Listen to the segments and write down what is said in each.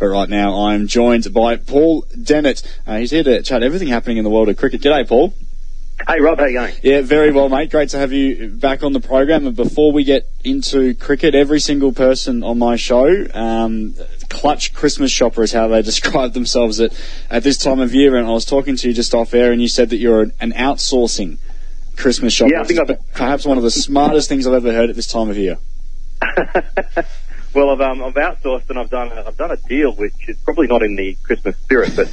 But right now I'm joined by Paul Dennett. He's here to chat everything happening in the world of cricket. G'day, Paul. Hey, Rob, how you going? Yeah, very well, mate. Great to have you back on the program. And before we get into cricket, every single person on my show, clutch Christmas shopper is how they describe themselves at this time of year. And I was talking to you just off air, and you said that you're an outsourcing Christmas shopper. Yeah, I think perhaps one of the smartest things I've ever heard at this time of year. Well, I've outsourced, and I've done a deal which is probably not in the Christmas spirit, but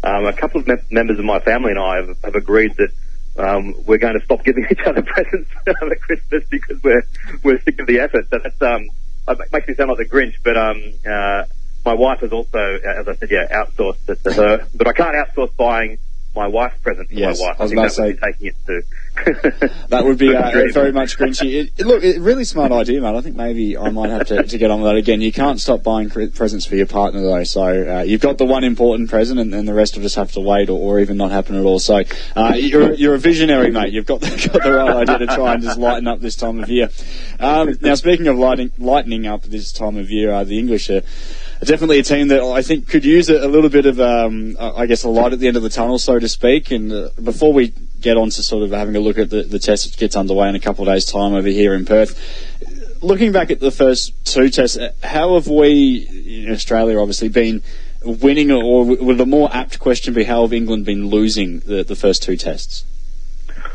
a couple of members of my family and I have agreed that we're going to stop giving each other presents at Christmas because we're sick of the effort. So that's it makes me sound like the Grinch, but my wife has also, as I said, outsourced it to her. But I can't outsource buying my wife's present to my wife. I was about to say, taking it to that would be very much Grinchy. Look, really smart idea, mate. I think maybe I might have to get on with that again. You can't stop buying presents for your partner, though. So you've got the one important present, and then the rest will just have to wait or even not happen at all. So you're a visionary, mate. You've got the right idea to try and just lighten up this time of year. Now, speaking of lightening up this time of year, the English are definitely a team that I think could use a little bit of, I guess, a light at the end of the tunnel, so to speak. And before we get on to sort of having a look at the test that gets underway in a couple of days' time over here in Perth, looking back at the first two tests, how have we in Australia obviously been winning, or would a more apt question be how have England been losing the first two tests?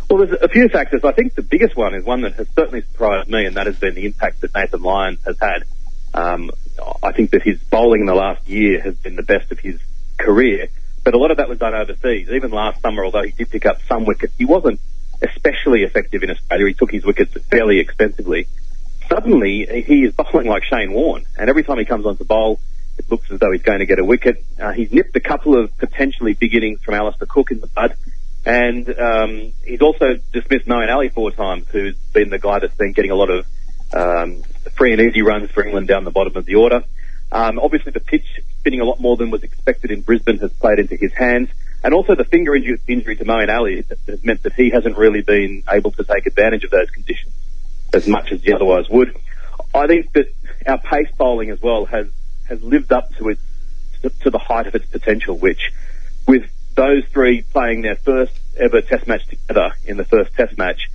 Well, there's a few factors. I think the biggest one is one that has certainly surprised me, and that has been the impact that Nathan Lyon has had. I think that his bowling in the last year has been the best of his career, but a lot of that was done overseas. Even last summer, although he did pick up some wickets, he wasn't especially effective in Australia. He took his wickets fairly expensively. Suddenly, he is bowling like Shane Warne, and every time he comes onto bowl, it looks as though he's going to get a wicket. He's nipped a couple of potentially big innings from Alistair Cook in the bud, and he's also dismissed Moeen Ali 4 times, who's been the guy that's been getting a lot of free and easy runs for England down the bottom of the order. Obviously, the pitch spinning a lot more than was expected in Brisbane has played into his hands, and also the finger injury to Moeen Ali has meant that he hasn't really been able to take advantage of those conditions as much as he otherwise would. I think that our pace bowling as well has lived up to the height of its potential, which, with those three playing their first ever Test match together in the first Test match,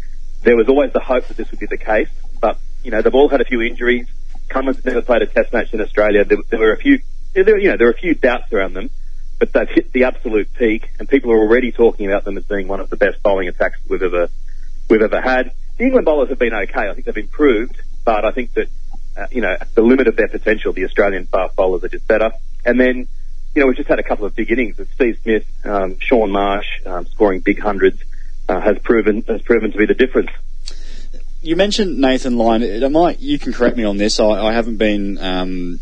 there was always the hope that this would be the case. But they've all had a few injuries. Cummins never played a Test match in Australia. There were a few doubts around them, but they've hit the absolute peak, and people are already talking about them as being one of the best bowling attacks we've ever had. The England bowlers have been okay. I think they've improved, but I think that at the limit of their potential, the Australian fast bowlers are just better. And then we've just had a couple of big innings with Steve Smith, Shaun Marsh scoring big hundreds has proven to be the difference. You mentioned Nathan Lyon. You can correct me on this. I haven't been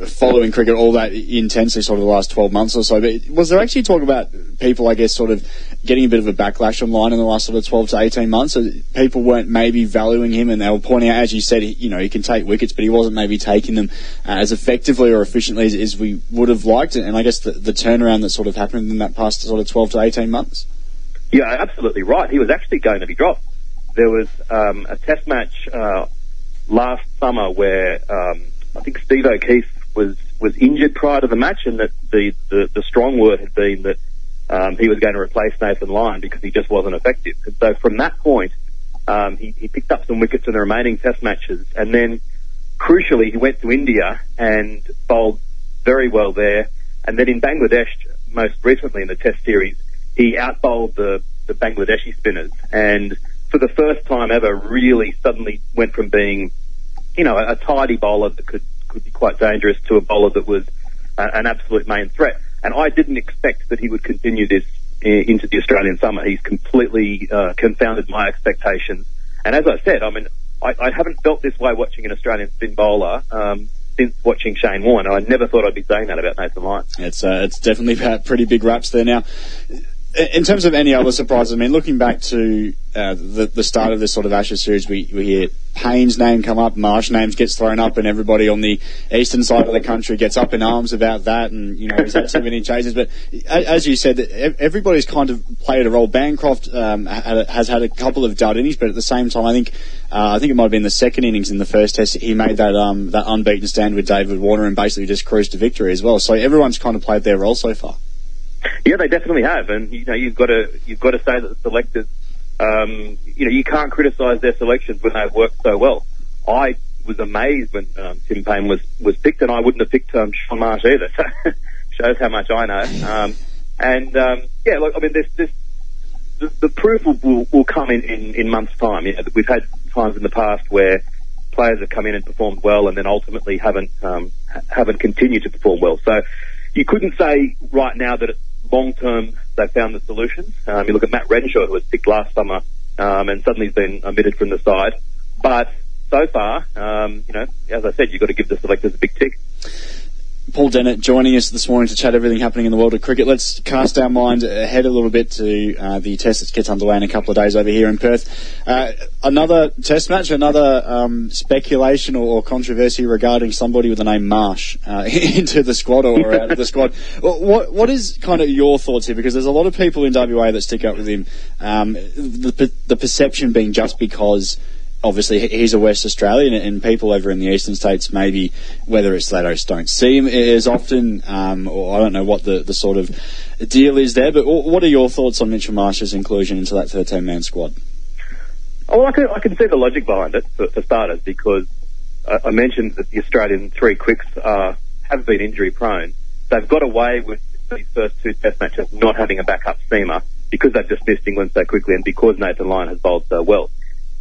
following cricket all that intensely sort of the last 12 months or so, but was there actually talk about people, I guess, sort of getting a bit of a backlash on Lyon in the last sort of 12 to 18 months? So people weren't maybe valuing him, and they were pointing out, as you said, he can take wickets, but he wasn't maybe taking them as effectively or efficiently as we would have liked. And I guess the turnaround that sort of happened in that past sort of 12 to 18 months? Yeah, absolutely right. He was actually going to be dropped. There was a Test match last summer where I think Steve O'Keefe was injured prior to the match, and that the strong word had been that he was going to replace Nathan Lyon because he just wasn't effective. And so from that point, he picked up some wickets in the remaining Test matches, and then crucially he went to India and bowled very well there. And then in Bangladesh, most recently in the Test series, he outbowled the Bangladeshi spinners, and for the first time ever, really suddenly went from being, a tidy bowler that could be quite dangerous to a bowler that was an absolute main threat. And I didn't expect that he would continue this into the Australian summer. He's completely confounded my expectations. And as I said, I haven't felt this way watching an Australian spin bowler since watching Shane Warne. I never thought I'd be saying that about Nathan Lyon. It's definitely had pretty big raps there now. In terms of any other surprises, I mean, looking back to the start of this sort of Ashes series, we hear Payne's name come up, Marsh names gets thrown up, and everybody on the eastern side of the country gets up in arms about that, and, you know, he's had too many changes. But as you said, everybody's kind of played a role. Bancroft has had a couple of dud innings, but at the same time, I think it might have been the second innings in the first test, he made that unbeaten stand with David Warner and basically just cruised to victory as well. So everyone's kind of played their role so far. Yeah, they definitely have, and you know, you've got to say that the selectors, you know, you can't criticise their selections when they've worked so well. I was amazed when Tim Payne was picked, and I wouldn't have picked Sean Marsh either. So shows how much I know. Yeah, look, I mean, the proof will come in months' time. You know, we've had times in the past where players have come in and performed well, and then ultimately haven't continued to perform well. So you couldn't say right now that long term they found the solutions. You look at Matt Renshaw, who was picked last summer, and suddenly he's been omitted from the side. But so far, you know, as I said, you've got to give the selectors a big tick. Paul Dennett joining us this morning to chat everything happening in the world of cricket. Let's cast our mind ahead a little bit to the test that gets underway in a couple of days over here in Perth. Another test match, another speculation or controversy regarding somebody with the name Marsh into the squad or out of the squad. What is kind of your thoughts here? Because there's a lot of people in WA that stick up with him. The perception being just because obviously he's a West Australian, and people over in the eastern states, maybe whether it's they just don't see him as often, or I don't know what the sort of deal is there. But what are your thoughts on Mitchell Marsh's inclusion into that 13-man squad? Oh, I can see the logic behind it for starters, because I mentioned that the Australian three quicks have been injury prone. They've got away with these first two test matches not having a backup seamer because they've just missed England so quickly, and because Nathan Lyon has bowled so well.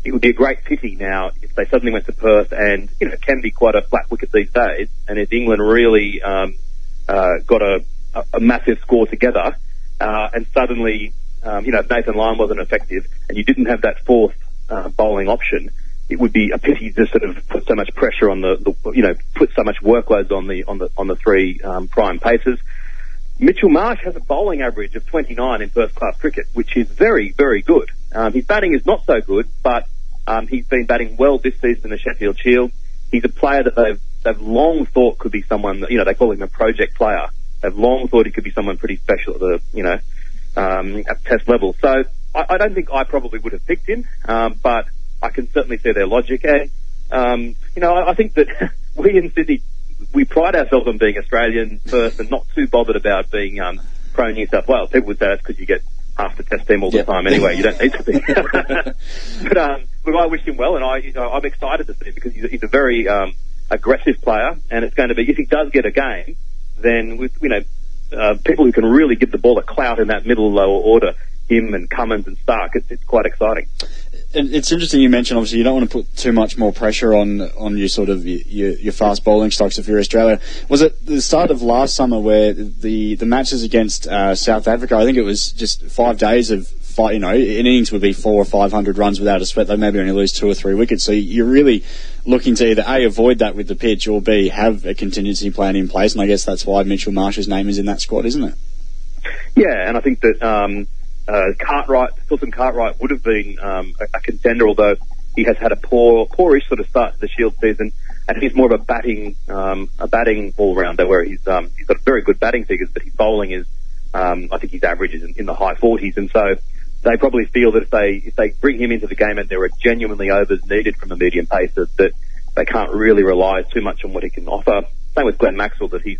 It would be a great pity now if they suddenly went to Perth, and, you know, it can be quite a flat wicket these days, and if England really got a massive score together, and suddenly, you know, if Nathan Lyon wasn't effective and you didn't have that fourth bowling option, it would be a pity to sort of put so much pressure on put so much workloads on the three prime pacers. Mitchell Marsh has a bowling average of 29 in first-class cricket, which is very, very good. His batting is not so good, but he's been batting well this season in the Sheffield Shield. He's a player that they've long thought could be someone that, you know, they call him a project player. They've long thought he could be someone pretty special at the, you know, at test level. So I don't think I probably would have picked him, but I can certainly see their logic. And, you know, I think that we in Sydney, we pride ourselves on being Australian first and not too bothered about being pro New South Wales. People would say that's because you get half the test team all the time anyway. You don't need to be. But I wish him well, and I'm excited to see him because he's a very aggressive player, and it's going to be, if he does get a game, then with, you know, people who can really give the ball a clout in that middle lower order, him and Cummins and Stark, it's quite exciting. It's interesting you mentioned, obviously, you don't want to put too much more pressure on your sort of your fast bowling stocks if you're Australia. Was it the start of last summer where the matches against South Africa, I think it was just 5 days of fight, you know, innings would be 400 or 500 runs without a sweat. They maybe only lose 2 or 3 wickets. So you're really looking to either A, avoid that with the pitch, or B, have a contingency plan in place. And I guess that's why Mitchell Marsh's name is in that squad, isn't it? Yeah, and I think that Philson Cartwright would have been a contender, although he has had a poorish sort of start to the Shield season, and he's more of a batting all-rounder, where he's got very good batting figures, but his bowling is, I think his average is in the high 40s, and so they probably feel that if they bring him into the game and there are genuinely overs needed from a medium pacer, that they can't really rely too much on what he can offer. Same with Glenn Maxwell, that he's,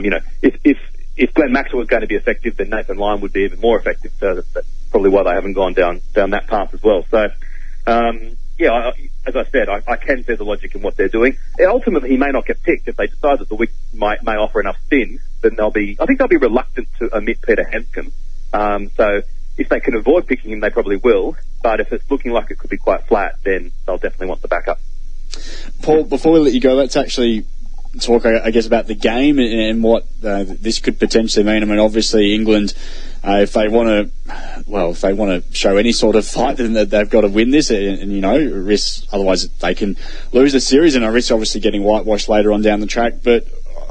you know, if Glenn Maxwell was going to be effective, then Nathan Lyon would be even more effective. So that's probably why they haven't gone down that path as well. So, yeah, as I said, I can see the logic in what they're doing. Ultimately, he may not get picked if they decide that the wicket may offer enough spin. Then I think they'll be reluctant to omit Peter Hanscom. So if they can avoid picking him, they probably will. But if it's looking like it could be quite flat, then they'll definitely want the backup. Paul, before we let you go, let's actually talk, I guess, about the game and what this could potentially mean. I mean, obviously, England, if they want to show any sort of fight, then they've got to win this, and you know, risk, otherwise they can lose the series, and I risk obviously getting whitewashed later on down the track. But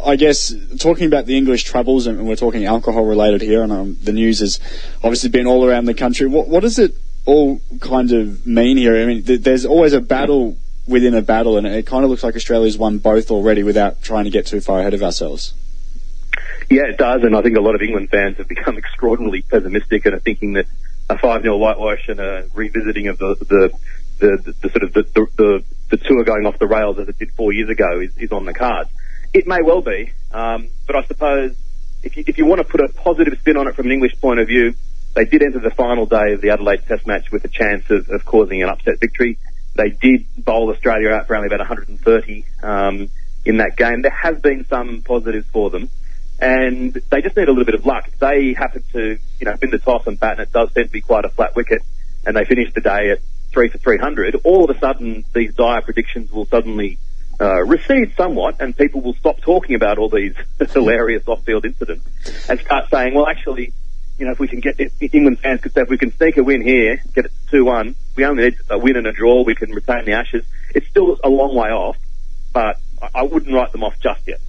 I guess, talking about the English troubles, and we're talking alcohol related here, and the news has obviously been all around the country. What does it all kind of mean here? I mean, there's always a battle within a battle, and it kind of looks like Australia's won both already without trying to get too far ahead of ourselves. Yeah, it does, and I think a lot of England fans have become extraordinarily pessimistic and are thinking that a 5-0 whitewash and a revisiting of the tour going off the rails as it did 4 years ago is on the cards. It may well be, but I suppose if you want to put a positive spin on it from an English point of view, they did enter the final day of the Adelaide Test match with a chance of causing an upset victory. They did bowl Australia out for only about 130 in that game. There has been some positives for them, and they just need a little bit of luck. If they happen to, win the toss and bat, and it does tend to be quite a flat wicket, and they finish the day at 3 for 300, all of a sudden these dire predictions will suddenly recede somewhat, and people will stop talking about all these hilarious off-field incidents and start saying, well, actually, if we can England fans could say, if we can sneak a win here, get it to 2-1, we only need a win and a draw, we can retain the Ashes. It's still a long way off, but I wouldn't write them off just yet.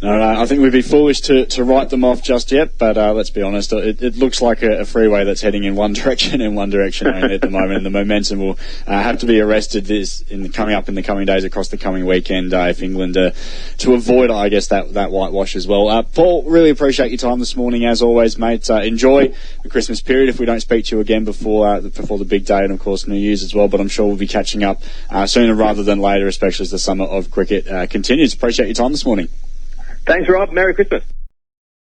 No, I think we'd be foolish to write them off just yet, but let's be honest, it looks like a freeway that's heading in one direction and one direction only at the moment, and the momentum will have to be arrested in the coming days across the coming weekend if England to avoid, I guess, that whitewash as well. Paul, really appreciate your time this morning as always, mate. Enjoy the Christmas period if we don't speak to you again before the big day, and of course New Year's as well, but I'm sure we'll be catching up sooner rather than later, especially as the summer of cricket continues. Appreciate your time this morning. Thanks, Rob. Merry Christmas.